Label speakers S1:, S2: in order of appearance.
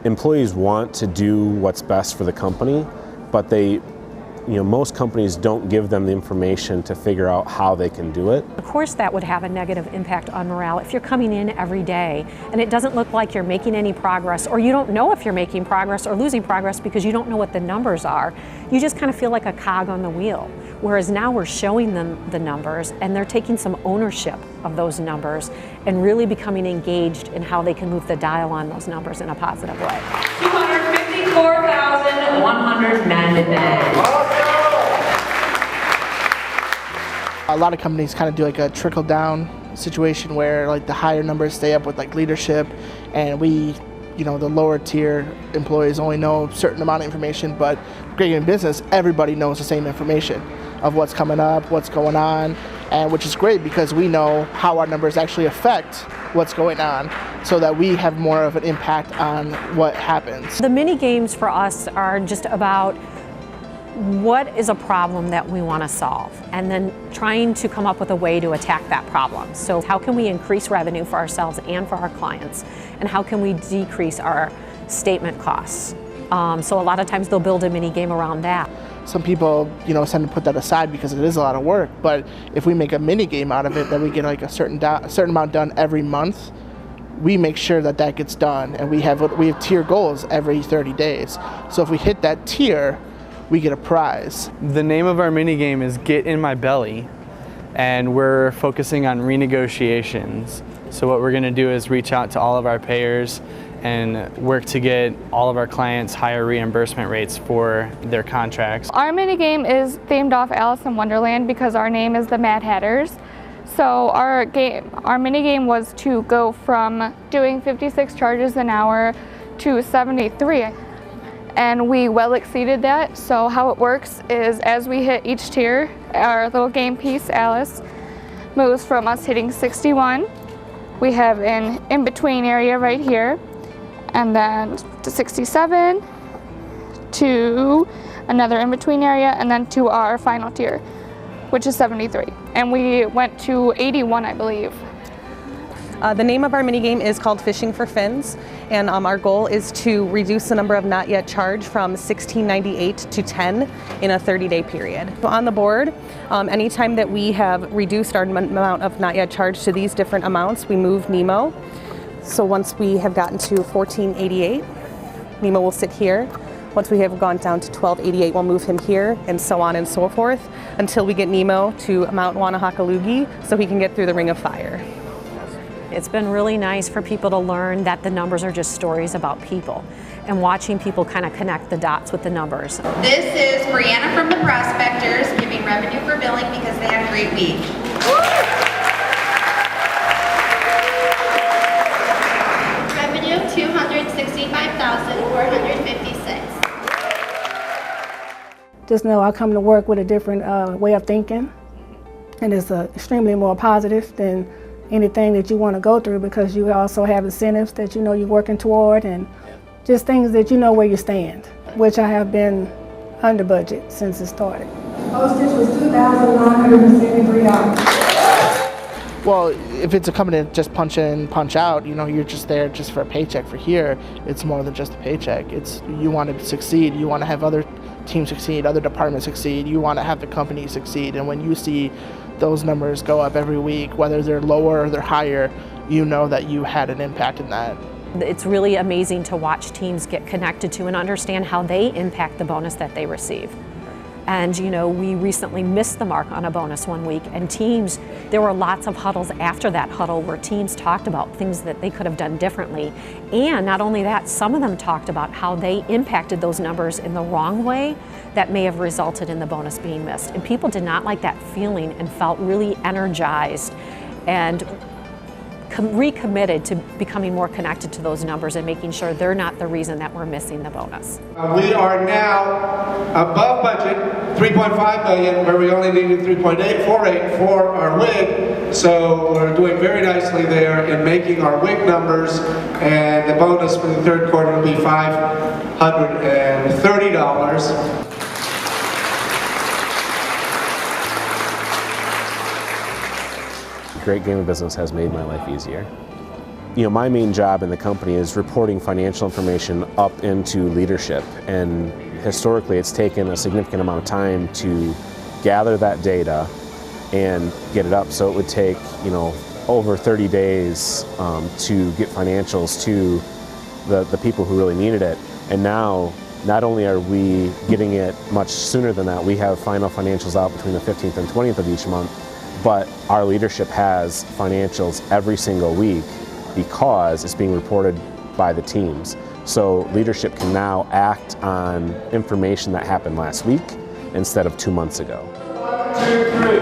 S1: employees want to do what's best for the company, but most companies don't give them the information to figure out how they can do it.
S2: Of course that would have a negative impact on morale if you're coming in every day and it doesn't look like you're making any progress, or you don't know if you're making progress or losing progress because you don't know what the numbers are. You just kind of feel like a cog on the wheel. Whereas now we're showing them the numbers and they're taking some ownership of those numbers and really becoming engaged in how they can move the dial on those numbers in a positive way.
S3: 254,100 men today.
S4: A lot of companies kind of do like a trickle down situation where like the higher numbers stay up with like leadership, and the lower tier employees only know a certain amount of information. But great in business, everybody knows the same information of what's coming up, what's going on, and which is great because we know how our numbers actually affect what's going on, so that we have more of an impact on what happens.
S2: The mini games for us are just about what is a problem that we want to solve, and then trying to come up with a way to attack that problem. So how can we increase revenue for ourselves and for our clients, and how can we decrease our statement costs? So a lot of times they'll build a mini game around that.
S4: Some people, tend to put that aside because it is a lot of work, but if we make a mini game out of it that we get like a certain amount done every month, we make sure that gets done, and we have tier goals every 30 days. So if we hit that tier, we get a prize.
S5: The name of our mini game is Get in My Belly, and we're focusing on renegotiations. So what we're going to do is reach out to all of our payers and work to get all of our clients higher reimbursement rates for their contracts.
S6: Our mini game is themed off Alice in Wonderland because our name is the Mad Hatters. So our mini game was to go from doing 56 charges an hour to 73. And we well exceeded that. So how it works is as we hit each tier, our little game piece, Alice, moves from us hitting 61. We have an in-between area right here, and then to 67, to another in-between area, and then to our final tier, which is 73. And we went to 81, I believe.
S7: The name of our minigame is called Fishing for Fins, and our goal is to reduce the number of not yet charged from 1698 to 10 in a 30-day period. So on the board, anytime that we have reduced our amount of not yet charged to these different amounts, we move Nemo. So once we have gotten to 1488, Nemo will sit here. Once we have gone down to 1288, we'll move him here, and so on and so forth, until we get Nemo to Mount Wanahakalugi so he can get through the Ring of Fire.
S2: It's been really nice for people to learn that the numbers are just stories about people, and watching people kind of connect the dots with the numbers.
S3: This is Brianna from the Prospectors giving revenue for billing because they had a great week.
S8: Revenue $265,456.
S9: Just know I come to work with a different way of thinking, and it's extremely more positive than anything that you want to go through, because you also have incentives that you know you're working toward, and just things that you know where you stand, which I have been under budget since it started. Postage was $2,973.
S4: Well, if it's a company that just punch in, punch out, you're just there just for a paycheck. For here, it's more than just a paycheck. It's you want to succeed, you want to have other teams succeed, other departments succeed, you want to have the company succeed, and when you see those numbers go up every week, whether they're lower or they're higher, you know that you had an impact in that.
S2: It's really amazing to watch teams get connected to and understand how they impact the bonus that they receive. And we recently missed the mark on a bonus one week, and there were lots of huddles after that huddle where teams talked about things that they could have done differently. And not only that, some of them talked about how they impacted those numbers in the wrong way that may have resulted in the bonus being missed. And people did not like that feeling and felt really energized and recommitted to becoming more connected to those numbers and making sure they're not the reason that we're missing the bonus.
S10: We are now above budget, $3.5 million, where we only needed 3.848 for our WIG. So we're doing very nicely there in making our WIG numbers, and the bonus for the third quarter will be $530.
S1: Great game of business has made my life easier. my main job in the company is reporting financial information up into leadership, and historically it's taken a significant amount of time to gather that data and get it up. So it would take over 30 days to get financials to the people who really needed it. And now not only are we getting it much sooner than that, we have final financials out between the 15th and 20th of each month, but our leadership has financials every single week because it's being reported by the teams. So leadership can now act on information that happened last week instead of 2 months ago.
S10: 1, 2, 3.